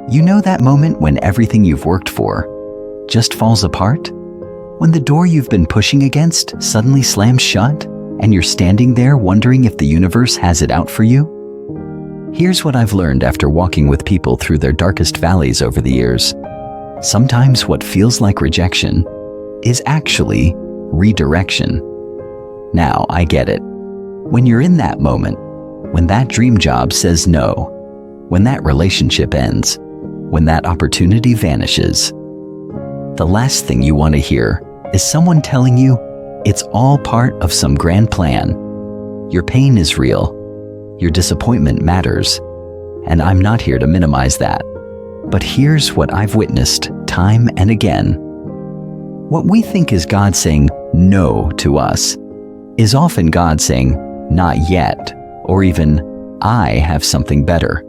You know that moment when everything you've worked for just falls apart? When the door you've been pushing against suddenly slams shut and you're standing there wondering if the universe has it out for you? Here's what I've learned after walking with people through their darkest valleys over the years. Sometimes what feels like rejection is actually redirection. Now, I get it. When you're in that moment, when that dream job says no, when that relationship ends, when that opportunity vanishes, the last thing you want to hear is someone telling you it's all part of some grand plan. Your pain is real. Your disappointment matters. And I'm not here to minimize that. But here's what I've witnessed time and again. What we think is God saying no to us is often God saying not yet, or even I have something better.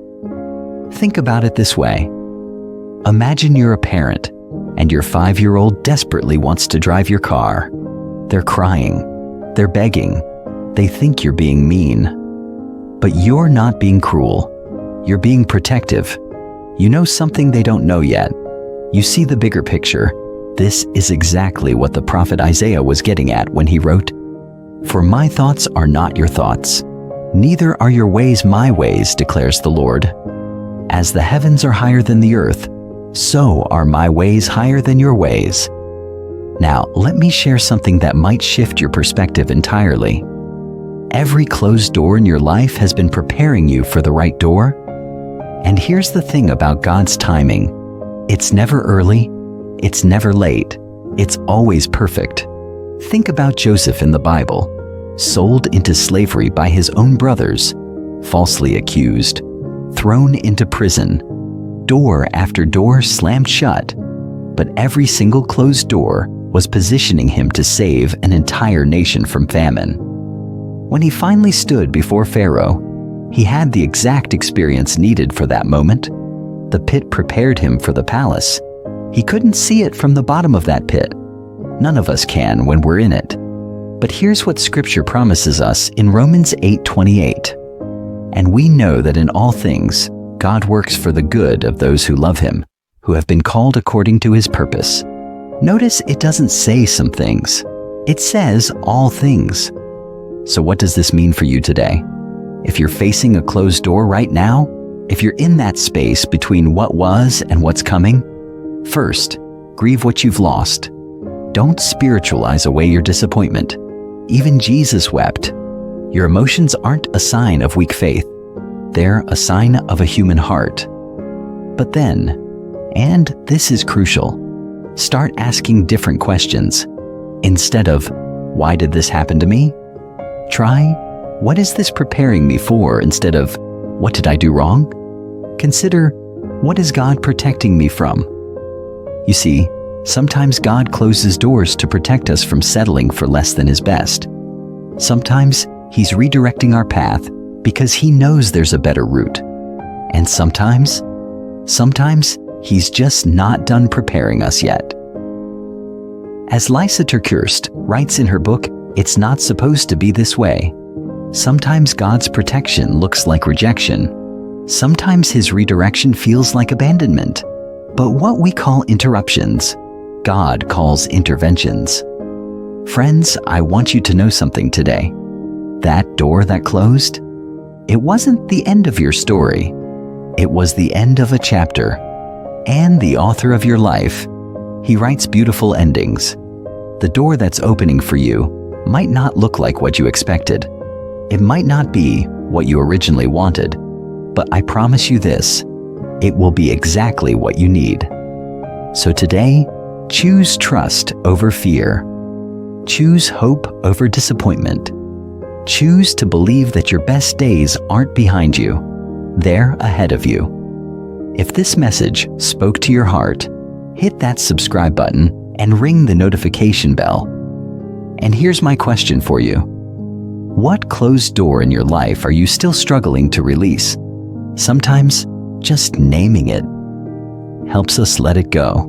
Think about it this way. Imagine you're a parent and your 5-year-old desperately wants to drive your car. They're crying. They're begging. They think you're being mean. But you're not being cruel. You're being protective. You know something they don't know yet. You see the bigger picture. This is exactly what the prophet Isaiah was getting at when he wrote, "For my thoughts are not your thoughts, neither are your ways my ways, declares the Lord. As the heavens are higher than the earth, so are my ways higher than your ways." Now, let me share something that might shift your perspective entirely. Every closed door in your life has been preparing you for the right door. And here's the thing about God's timing. It's never early. It's never late. It's always perfect. Think about Joseph in the Bible, sold into slavery by his own brothers, falsely accused, thrown into prison, door after door slammed shut, but every single closed door was positioning him to save an entire nation from famine. When he finally stood before Pharaoh, he had the exact experience needed for that moment. The pit prepared him for the palace. He couldn't see it from the bottom of that pit. None of us can when we're in it. But here's what Scripture promises us in Romans 8:28. "And we know that in all things, God works for the good of those who love Him, who have been called according to His purpose." Notice it doesn't say some things. It says all things. So what does this mean for you today? If you're facing a closed door right now, if you're in that space between what was and what's coming, first, grieve what you've lost. Don't spiritualize away your disappointment. Even Jesus wept. Your emotions aren't a sign of weak faith. They're a sign of a human heart. But then, and this is crucial, start asking different questions. Instead of, "Why did this happen to me?" Try, "What is this preparing me for?" instead of, "What did I do wrong?" Consider, "What is God protecting me from?" You see, sometimes God closes doors to protect us from settling for less than His best. Sometimes He's redirecting our path because He knows there's a better route. And sometimes He's just not done preparing us yet. As Lysa TerKeurst writes in her book, "It's Not Supposed to Be This Way," sometimes God's protection looks like rejection. Sometimes His redirection feels like abandonment. But what we call interruptions, God calls interventions. Friends, I want you to know something today. That door that closed, it wasn't the end of your story. It was the end of a chapter. And the author of your life, He writes beautiful endings. The door that's opening for you might not look like what you expected. It might not be what you originally wanted, but I promise you this, it will be exactly what you need. So today, choose trust over fear. Choose hope over disappointment. Choose to believe that your best days aren't behind you. They're ahead of you. If this message spoke to your heart, hit that subscribe button and ring the notification bell. And here's my question for you. What closed door in your life are you still struggling to release? Sometimes just naming it helps us let it go.